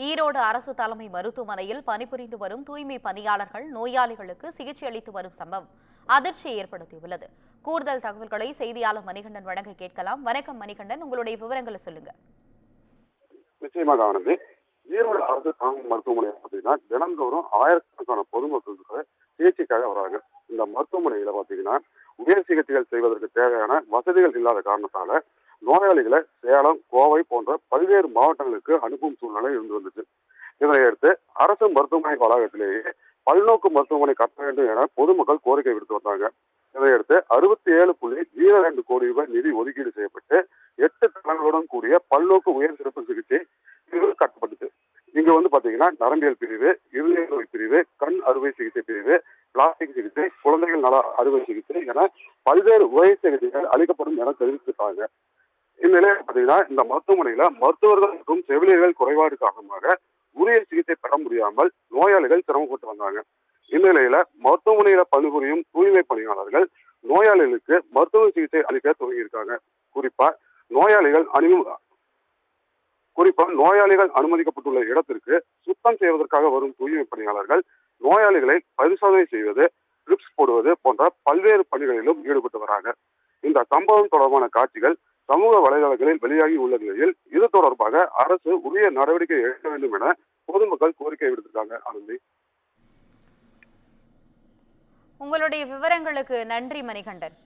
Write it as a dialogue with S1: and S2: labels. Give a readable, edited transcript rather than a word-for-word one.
S1: ஈரோடு அரசு தலைமை மருத்துவமனையில் பணிபுரிந்து வரும் தூய்மை பணியாளர்கள் நோயாளிகளுக்கு சிகிச்சை அளித்து வரும் சம்பவம் அதிர்ச்சியை ஏற்படுத்தியுள்ளது. கூடுதல் தகவல்களை செய்தியாளர் மணிகண்டன் வழங்க கேட்கலாம். வணக்கம் மணிகண்டன், உங்களுடைய விவரங்களை சொல்லுங்க.
S2: நிச்சயமாக ஆனந்தி, ஈரோடு அரசு தலைமை மருத்துவமனை பார்த்தீங்கன்னா தினந்தோறும் ஆயிரக்கணக்கான பொதுமக்களுக்கு சிகிச்சைக்காக வராங்க. இந்த மருத்துவமனையில பார்த்தீங்கன்னா உயர் சிகிச்சைகள் செய்வதற்கு தேவையான வசதிகள் இல்லாத காரணத்தால நோயாளிகளை சேலம், கோவை போன்ற பல்வேறு மாவட்டங்களுக்கு அனுப்பும் சூழ்நிலை இருந்து வந்துச்சு. இதனையடுத்து அரசு மருத்துவமனை வளாகத்திலேயே பல்நோக்கு மருத்துவமனை கட்ட வேண்டும் என பொதுமக்கள் கோரிக்கை விடுத்து வந்தாங்க. இதையடுத்து 67.02 கோடி ரூபாய் நிதி ஒதுக்கீடு செய்யப்பட்டு 8 தளங்களுடன் கூடிய பல்நோக்கு உயர் சிறப்பு சிகிச்சை பிரிவு கட்டப்பட்டுச்சு. இங்க பாத்தீங்கன்னா நரம்பியல் பிரிவு, இருதய நோய் பிரிவு, கண் அறுவை சிகிச்சை பிரிவு, பிளாஸ்டிக் சிகிச்சை, குழந்தைகள் நல அறுவை சிகிச்சை என பல்வேறு உயர் சிகிச்சைகள் அளிக்கப்படும் என தெரிவித்திருக்காங்க. இந்நிலையில் பாத்தீங்கன்னா இந்த மருத்துவமனையில மருத்துவர்கள் மற்றும் செவிலியர்கள் குறைபாடு காரணமாக உரிய சிகிச்சை பெற முடியாமல் நோயாளிகள் சிரமப்பட்டு வந்தாங்க. இந்நிலையில மருத்துவமனையில பணிபுரியும் தூய்மை பணியாளர்கள் நோயாளிகளுக்கு மருத்துவ சிகிச்சை அளிக்க துவங்கியிருக்காங்க. நோயாளிகள் அனுமதிக்கப்பட்டுள்ள இடத்திற்கு சுத்தம் செய்வதற்காக வரும் தூய்மை பணியாளர்கள் நோயாளிகளை பரிசோதனை செய்வது, ட்ரிப்ஸ் போடுவது போன்ற பல்வேறு பணிகளிலும் ஈடுபட்டு வராங்க. இந்த சம்பவம் தொடர்பான காட்சிகள் சமூக வலைதளங்களில் வெளியாகி உள்ள நிலையில் இது தொடர்பாக அரசு உரிய நடவடிக்கை எடுக்க வேண்டும் என பொதுமக்கள் கோரிக்கை விடுத்திருக்காங்க. ஆனந்தி,
S1: உங்களுடைய விவரங்களுக்கு நன்றி மணிகண்டன்.